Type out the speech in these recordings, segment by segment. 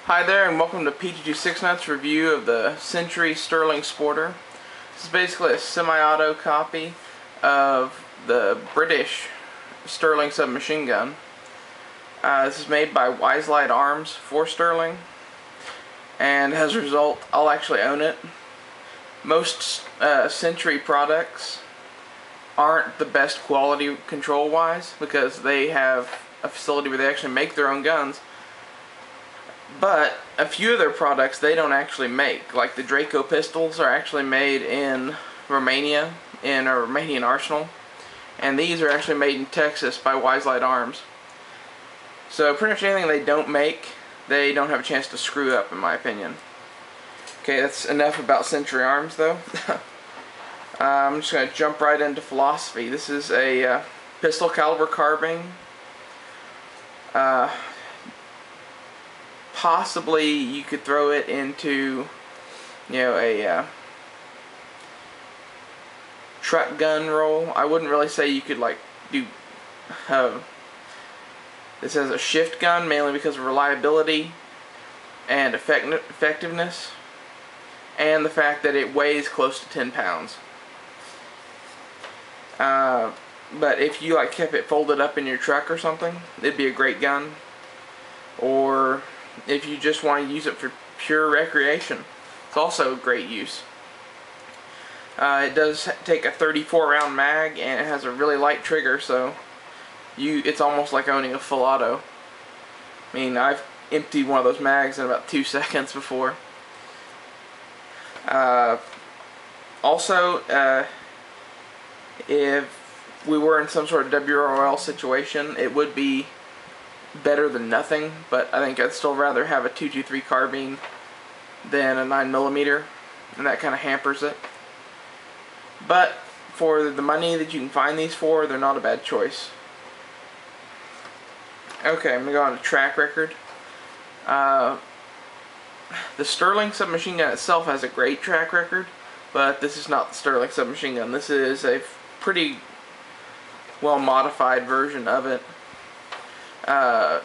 Hi there, and welcome to PT26Nuts review of the Century Sterling Sporter. This is basically a semi-auto copy of the British Sterling submachine gun. This is made by Wiselight Arms for Sterling, and as a result, I'll actually own it. Most Century products aren't the best quality control-wise because they have a facility where they actually make their own guns. But a few of their products they don't actually make, like the Draco pistols are actually made in Romania, in a Romanian arsenal, and these are actually made in Texas by Wiselight Arms. So pretty much anything they don't make, they don't have a chance to screw up, in my opinion. Okay, that's enough about Century Arms though. I'm just going to jump right into philosophy. This is a pistol caliber carbine. Possibly you could throw it into, a truck gun roll. I wouldn't really say you could do this as a shift gun, mainly because of reliability and effectiveness, and the fact that it weighs close to 10 pounds. But if you kept it folded up in your truck or something, it'd be a great gun. Or if you just want to use it for pure recreation, it's also great use. It does take a 34 round mag, and it has a really light trigger, so it's almost like owning a full auto. I mean, I've emptied one of those mags in about 2 seconds before. Also, if we were in some sort of WROL situation, it would be better than nothing, but I think I'd still rather have a 223 carbine than a 9mm, and that kind of hampers it. But for the money that you can find these for, they're not a bad choice. Okay, I'm going to go on to track record. The Sterling submachine gun itself has a great track record, but this is not the Sterling submachine gun. This is a pretty well modified version of it.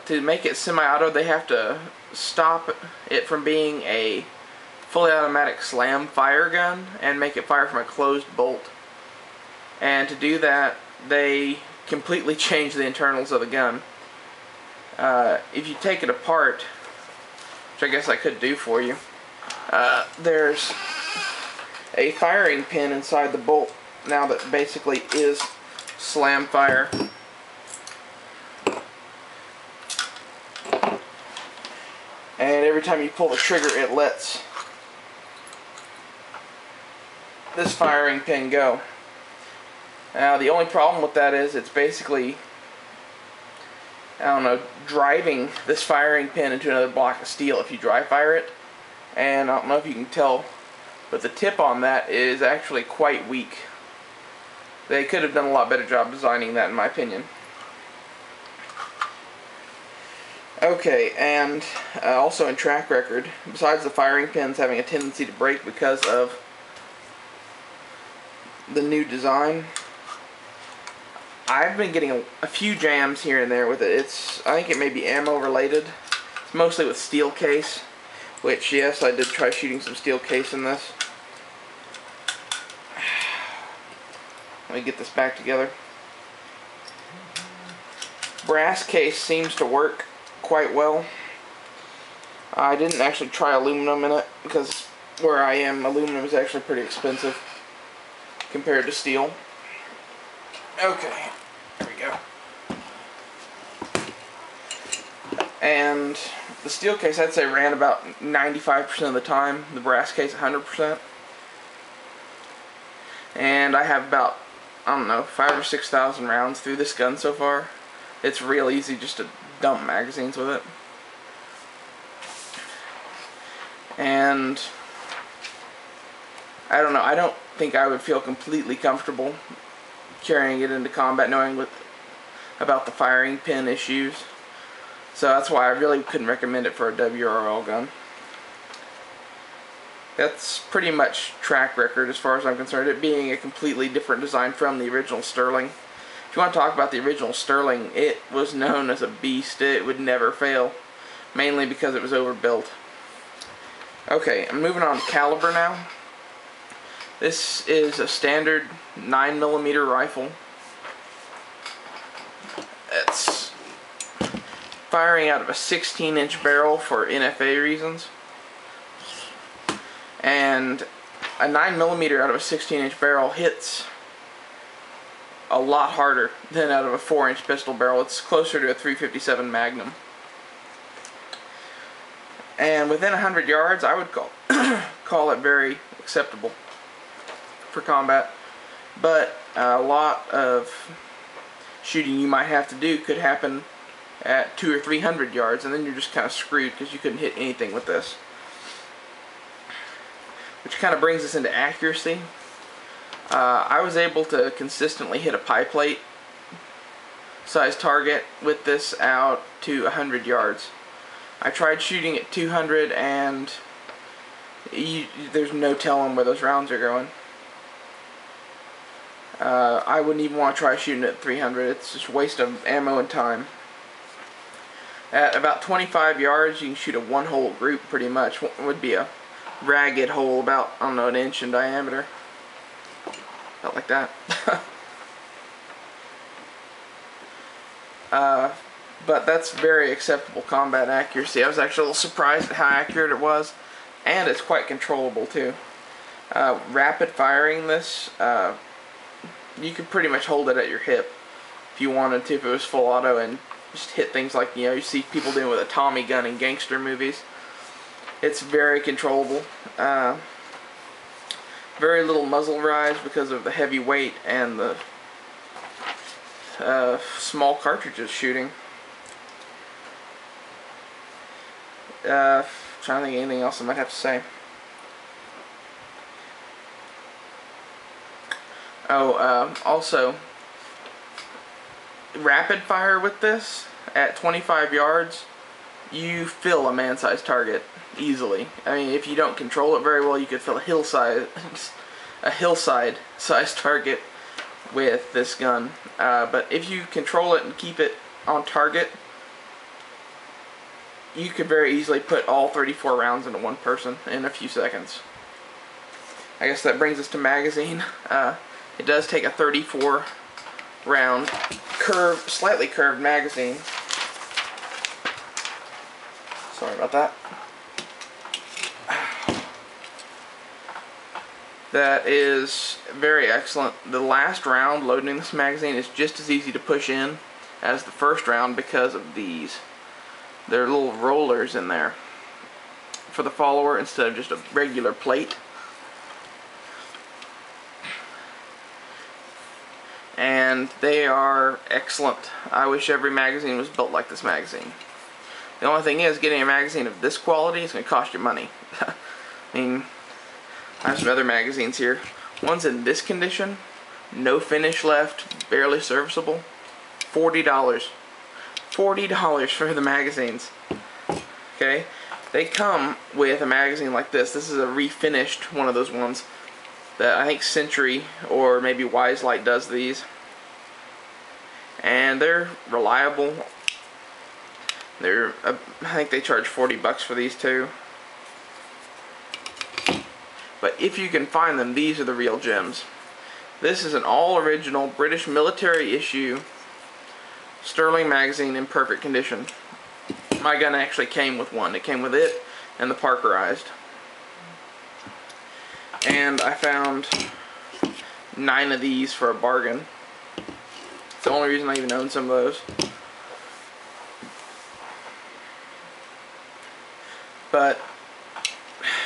To make it semi-auto, they have to stop it from being a fully automatic slam fire gun and make it fire from a closed bolt. And to do that, they completely change the internals of the gun. If you take it apart, which I guess I could do for you, there's a firing pin inside the bolt now that basically is slam fire. And every time you pull the trigger, it lets this firing pin go. Now, the only problem with that is it's basically, driving this firing pin into another block of steel if you dry fire it. And I don't know if you can tell, but the tip on that is actually quite weak. They could have done a lot better job designing that, in my opinion. Okay, and also in track record, besides the firing pins having a tendency to break because of the new design, I've been getting a few jams here and there with it. I think it may be ammo related. It's mostly with steel case, which, yes, I did try shooting some steel case in this. Let me get this back together. Brass case seems to work quite well. I didn't actually try aluminum in it because where I am, aluminum is actually pretty expensive compared to steel. Okay, there we go. And the steel case, I'd say, ran about 95% of the time. The brass case 100%. And I have about, 5,000 or 6,000 rounds through this gun so far. It's real easy just to dump magazines with it. And I don't know, I don't think I would feel completely comfortable carrying it into combat knowing about the firing pin issues. So that's why I really couldn't recommend it for a WROL gun. That's pretty much track record as far as I'm concerned, it being a completely different design from the original Sterling. If you want to talk about the original Sterling, it was known as a beast. It would never fail. mainly because it was overbuilt. Okay, I'm moving on to caliber now. This is a standard 9mm rifle. It's firing out of a 16-inch barrel for NFA reasons. And a 9mm out of a 16-inch barrel hits a lot harder than out of a 4-inch pistol barrel. It's closer to a .357 Magnum. And within 100 yards, I would call it very acceptable for combat. But a lot of shooting you might have to do could happen at 200 or 300 yards, and then you're just kind of screwed because you couldn't hit anything with this. Which kind of brings us into accuracy. I was able to consistently hit a pie plate size target with this out to 100 yards. I tried shooting at 200 and there's no telling where those rounds are going. I wouldn't even want to try shooting at 300. It's just a waste of ammo and time. At about 25 yards, you can shoot a one-hole group pretty much. It would be a ragged hole about, I don't know, an inch in diameter. About like that. But that's very acceptable combat accuracy. I was actually a little surprised at how accurate it was, and it's quite controllable too. Rapid firing this, you could pretty much hold it at your hip if you wanted to, if it was full auto, and just hit things like, you know, you see people doing with a Tommy gun in gangster movies. It's very controllable. Very little muzzle rise because of the heavy weight and the small cartridges shooting. Trying to think of anything else I might have to say. Also, rapid fire with this at 25 yards, you fill a man-sized target easily. I mean, if you don't control it very well, you could fill a hillside-sized target with this gun. But if you control it and keep it on target, you could very easily put all 34 rounds into one person in a few seconds. I guess that brings us to magazine. It does take a 34 round slightly curved magazine. Sorry about that. That is very excellent. The last round loading this magazine is just as easy to push in as the first round because of these. There are little rollers in there for the follower instead of just a regular plate. And they are excellent. I wish every magazine was built like this magazine. The only thing is, getting a magazine of this quality is going to cost you money. I mean, I have some other magazines here. One's in this condition, no finish left, barely serviceable. $40. $40 for the magazines. Okay? They come with a magazine like this. This is a refinished one of those ones that I think Century or maybe Wise Light does these. And they're reliable. I think they charge $40 for these too. But if you can find them, these are the real gems. This is an all original British military issue Sterling magazine in perfect condition. My gun actually came with one. It came with it and the Parkerized. And I found 9 of these for a bargain. It's the only reason I even own some of those. But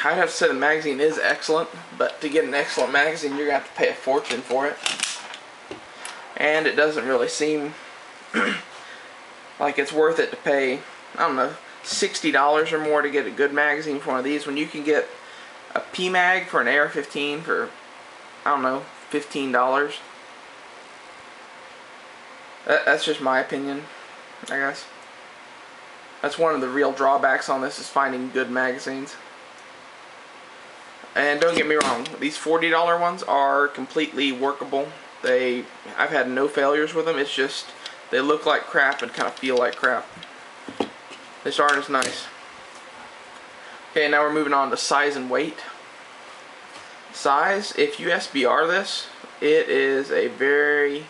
I'd have to say the magazine is excellent, but to get an excellent magazine you're going to have to pay a fortune for it. And it doesn't really seem like it's worth it to pay, I don't know, $60 or more to get a good magazine for one of these when you can get a PMag for an AR-15 for, I don't know, $15. That's just my opinion, I guess. That's one of the real drawbacks on this, is finding good magazines. And don't get me wrong, these $40 ones are completely workable. I've had no failures with them. It's just they look like crap and kind of feel like crap. This art is nice. Okay, now we're moving on to size and weight. Size, if you SBR this, it is a very,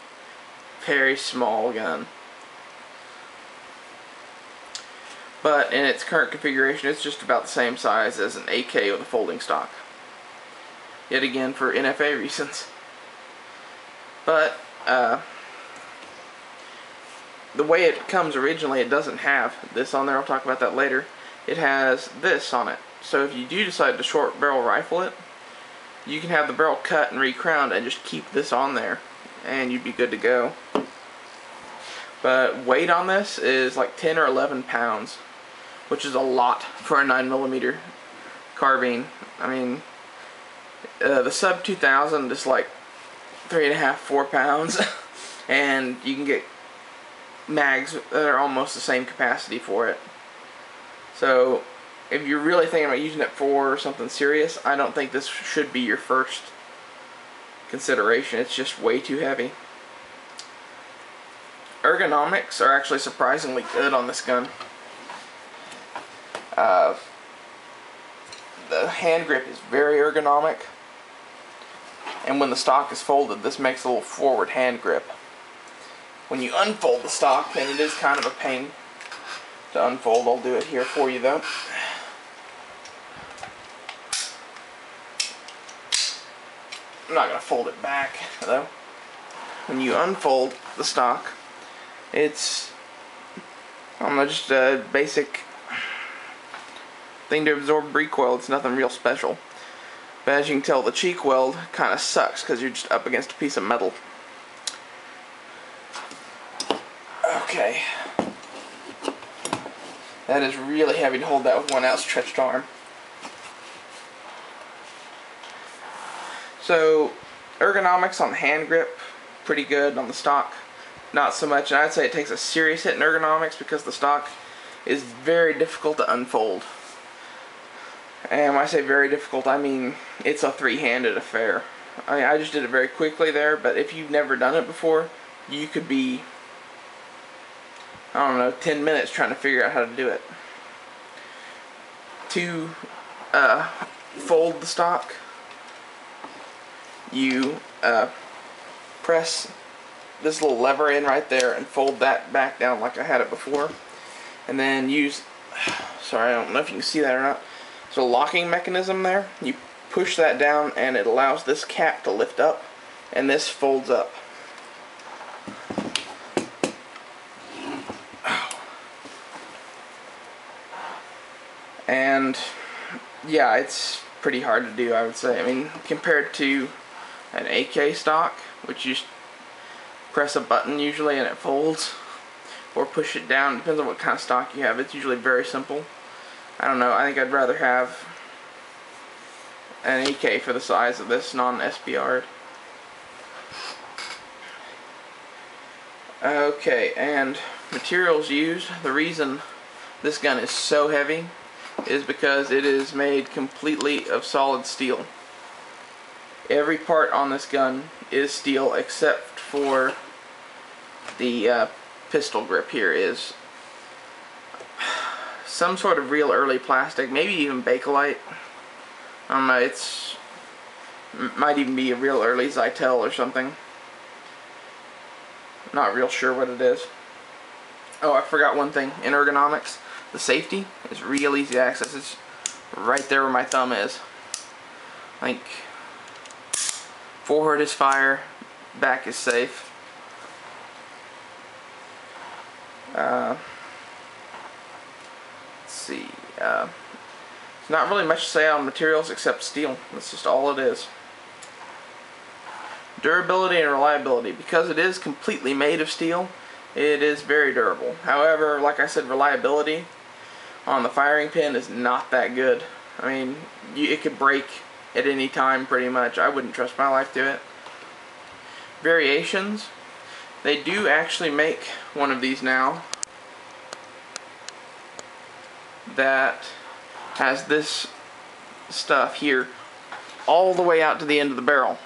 very small gun. But in its current configuration, it's just about the same size as an AK with a folding stock. Yet again, for NFA reasons. But the way it comes originally, it doesn't have this on there. I'll talk about that later. It has this on it. So if you do decide to short barrel rifle it, you can have the barrel cut and recrowned and just keep this on there, and you'd be good to go. But weight on this is like 10 or 11 pounds, which is a lot for a 9mm carbine. I mean, the sub 2000 is like 3.5, 4 pounds, and you can get mags that are almost the same capacity for it. So if you're really thinking about using it for something serious, I don't think this should be your first consideration. It's just way too heavy. Ergonomics are actually surprisingly good on this gun. The hand grip is very ergonomic, and when the stock is folded, this makes a little forward hand grip. When you unfold the stock, then it is kind of a pain to unfold. I'll do it here for you though. I'm not going to fold it back though. When you unfold the stock, it's, I don't know, just a basic thing to absorb recoil. It's nothing real special. But as you can tell, the cheek weld kind of sucks because you're just up against a piece of metal. Okay. That is really heavy to hold that with one outstretched arm. So, ergonomics on the hand grip, pretty good. On the stock, not so much. And I'd say it takes a serious hit in ergonomics because the stock is very difficult to unfold. And when I say very difficult, I mean it's a three-handed affair. I mean, I just did it very quickly there, but if you've never done it before, you could be, I don't know, 10 minutes trying to figure out how to do it. To fold the stock, you press this little lever in right there and fold that back down like I had it before, and then use, sorry, I don't know if you can see that or not, there's a locking mechanism there. You push that down and it allows this cap to lift up, and this folds up. And yeah, it's pretty hard to do, I would say. I mean, compared to an AK stock, which you just press a button usually and it folds, or push it down, depends on what kind of stock you have. It's usually very simple. I don't know, I think I'd rather have an AK for the size of this non-SBR'd. Okay, and materials used. The reason this gun is so heavy is because it is made completely of solid steel. Every part on this gun is steel except for the pistol grip here is some sort of real early plastic, maybe even Bakelite. I don't know, it's might even be a real early Zytel or something. Not real sure what it is. Oh, I forgot one thing. In ergonomics, the safety is real easy to access. It's right there where my thumb is. Like, forward is fire, back is safe. Let's see. There's not really much to say on materials except steel. That's just all it is. Durability and reliability. Because it is completely made of steel, it is very durable. However, like I said, reliability on the firing pin is not that good. I mean, it could break at any time pretty much. I wouldn't trust my life to it. Variations. They do actually make one of these now that has this stuff here all the way out to the end of the barrel.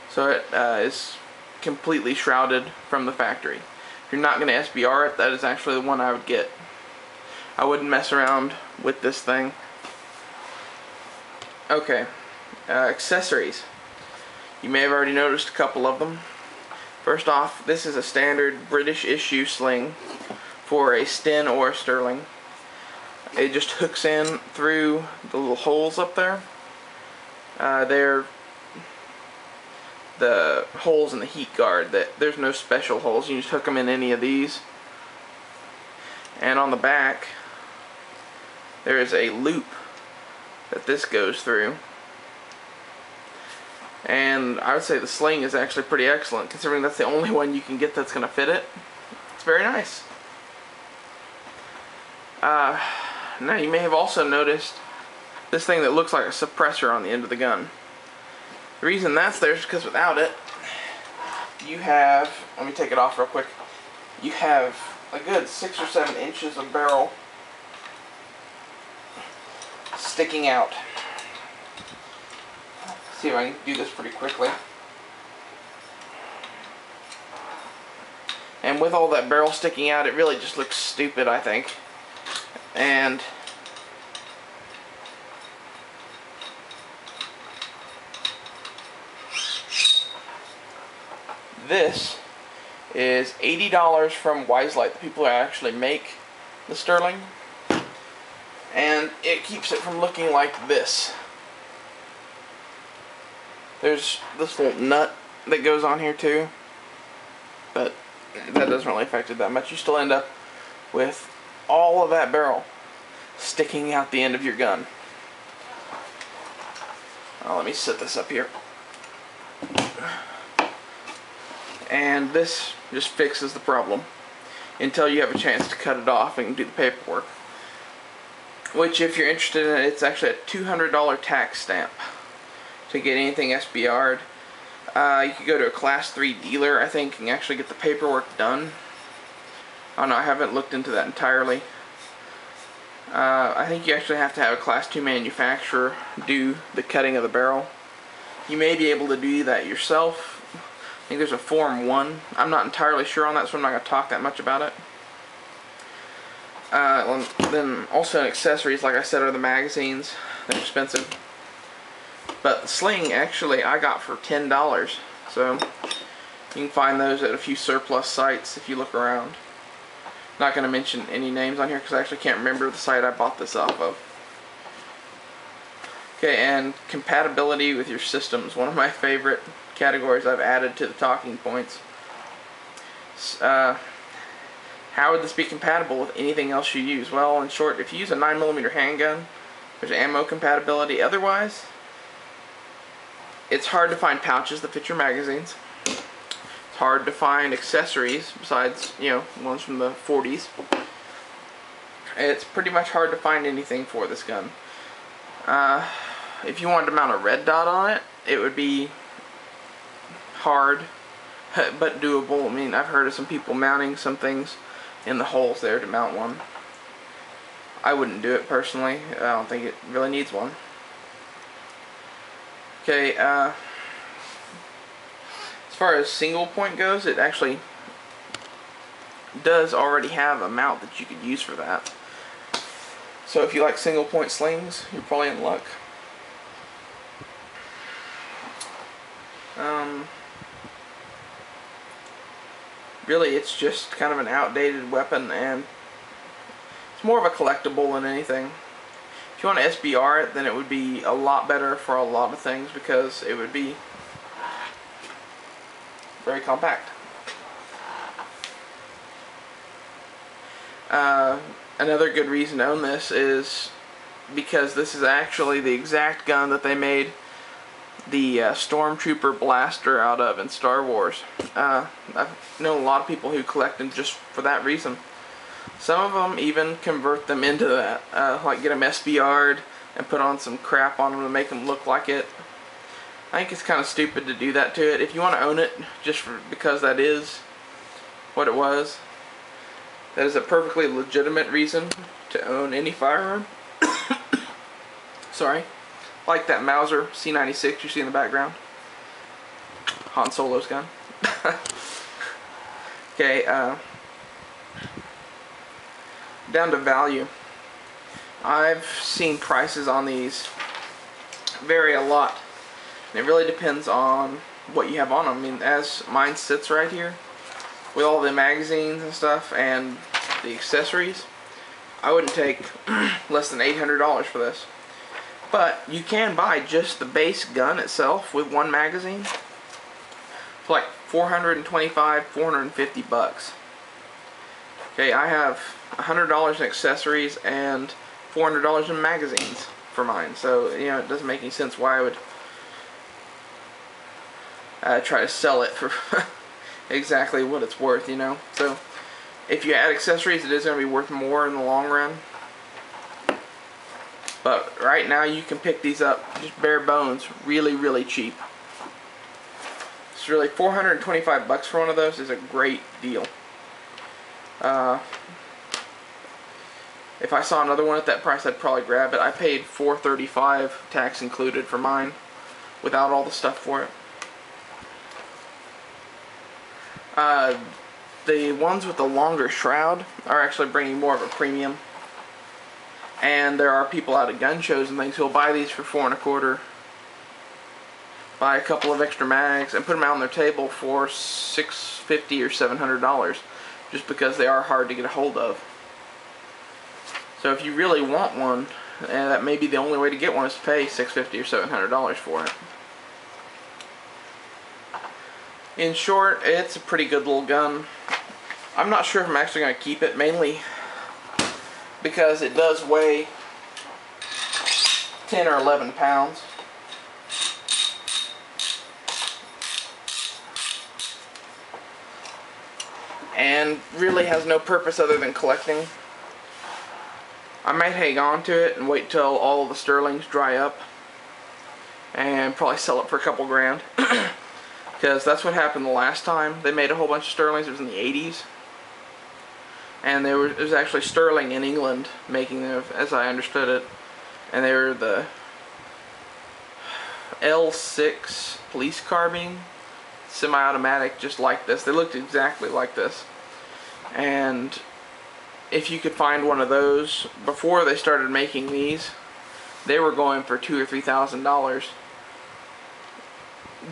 So it is completely shrouded from the factory. If you're not going to SBR it, that is actually the one I would get. I wouldn't mess around with this thing. Okay, accessories. You may have already noticed a couple of them. First off, this is a standard British issue sling for a Sten or a Sterling. It just hooks in through the little holes up there. They're the holes in the heat guard. There's no special holes. You just hook them in any of these. And on the back, there is a loop that this goes through. And I would say the sling is actually pretty excellent, considering that's the only one you can get that's going to fit it. It's very nice. Now you may have also noticed this thing that looks like a suppressor on the end of the gun. The reason that's there is because without it, you have, let me take it off real quick, you have a good 6 or 7 inches of barrel sticking out. See if I can do this pretty quickly. And with all that barrel sticking out, it really just looks stupid, I think. And this is $80 from Wiselight, the people who actually make the Sterling. And it keeps it from looking like this. There's this little nut that goes on here too, but that doesn't really affect it that much. You still end up with all of that barrel sticking out the end of your gun. Let me set this up here. And this just fixes the problem until you have a chance to cut it off and do the paperwork. Which, if you're interested in it, it's actually a $200 tax stamp to get anything SBR'd. You could go to a Class 3 dealer, I think, and actually get the paperwork done. I don't know, I haven't looked into that entirely. I think you actually have to have a Class 2 manufacturer do the cutting of the barrel. You may be able to do that yourself. I think there's a Form 1. I'm not entirely sure on that, so I'm not going to talk that much about it. Then also accessories, like I said, are the magazines. They're expensive. But the sling, actually, I got for $10. So you can find those at a few surplus sites if you look around. Not going to mention any names on here because I actually can't remember the site I bought this off of. Okay, and compatibility with your systems. One of my favorite categories I've added to the talking points. How would this be compatible with anything else you use? Well, in short, if you use a 9mm handgun, there's ammo compatibility. Otherwise, it's hard to find pouches that fit your magazines. It's hard to find accessories besides, you know, ones from the 40s. It's pretty much hard to find anything for this gun. If you wanted to mount a red dot on it, it would be hard, but doable. I mean, I've heard of some people mounting some things in the holes there to mount one. I wouldn't do it personally. I don't think it really needs one. Okay, as far as single point goes, it actually does already have a mount that you could use for that. So if you like single point slings, you're probably in luck. Really, it's just kind of an outdated weapon, and it's more of a collectible than anything. If you want to SBR it, then it would be a lot better for a lot of things because it would be very compact. Another good reason to own this is because this is actually the exact gun that they made the Stormtrooper blaster out of in Star Wars. I've known a lot of people who collect them just for that reason. Some of them even convert them into that, like get them SBR'd and put on some crap on them to make them look like it. I think it's kind of stupid to do that to it. If you want to own it just because that is what it was, that is a perfectly legitimate reason to own any firearm. Sorry. Like that Mauser C96 you see in the background. Han Solo's gun. Okay, down to value. I've seen prices on these vary a lot. And it really depends on what you have on them. I mean, as mine sits right here, with all the magazines and stuff and the accessories, I wouldn't take less than $800 for this. But you can buy just the base gun itself with one magazine for like $425, $450. Okay, I have $100 in accessories and $400 in magazines for mine. So, you know, it doesn't make any sense why I would try to sell it for exactly what it's worth, you know. So if you add accessories, it is going to be worth more in the long run. But right now you can pick these up just bare bones really cheap. It's really $425 for one of those is a great deal. If I saw another one at that price, I'd probably grab it. I paid $435 tax included for mine without all the stuff for it. The ones with the longer shroud are actually bringing more of a premium. And there are people out at gun shows and things who will buy these for $4.25, buy a couple of extra mags, and put them out on their table for $650 or $700, just because they are hard to get a hold of. So if you really want one, and that may be the only way to get one, is to pay $650 or $700 for it. In short, it's a pretty good little gun. I'm not sure if I'm actually going to keep it, mainly because it does weigh 10 or 11 pounds. And really has no purpose other than collecting. I might hang on to it and wait till all the Sterlings dry up and probably sell it for a couple grand. Because that's what happened the last time they made a whole bunch of Sterlings. It was in the 80s. And it was actually Sterling in England making them, as I understood it. And they were the L6 police carbine, semi-automatic, just like this. They looked exactly like this. And if you could find one of those before they started making these, they were going for $2,000 or $3,000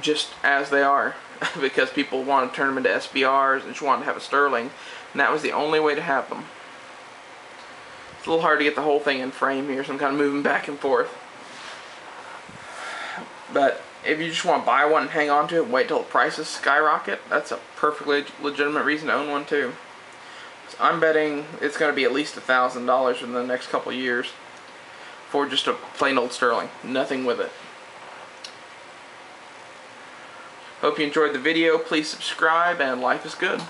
just as they are, because people want to turn them into SBRs and just wanted to have a Sterling, and that was the only way to have them. It's a little hard to get the whole thing in frame here, so I'm kind of moving back and forth. But if you just want to buy one and hang on to it and wait till the prices skyrocket, that's a perfectly legitimate reason to own one too. So I'm betting it's going to be at least $1,000 in the next couple years for just a plain old Sterling, nothing with it. Hope you enjoyed the video. Please subscribe, and life is good.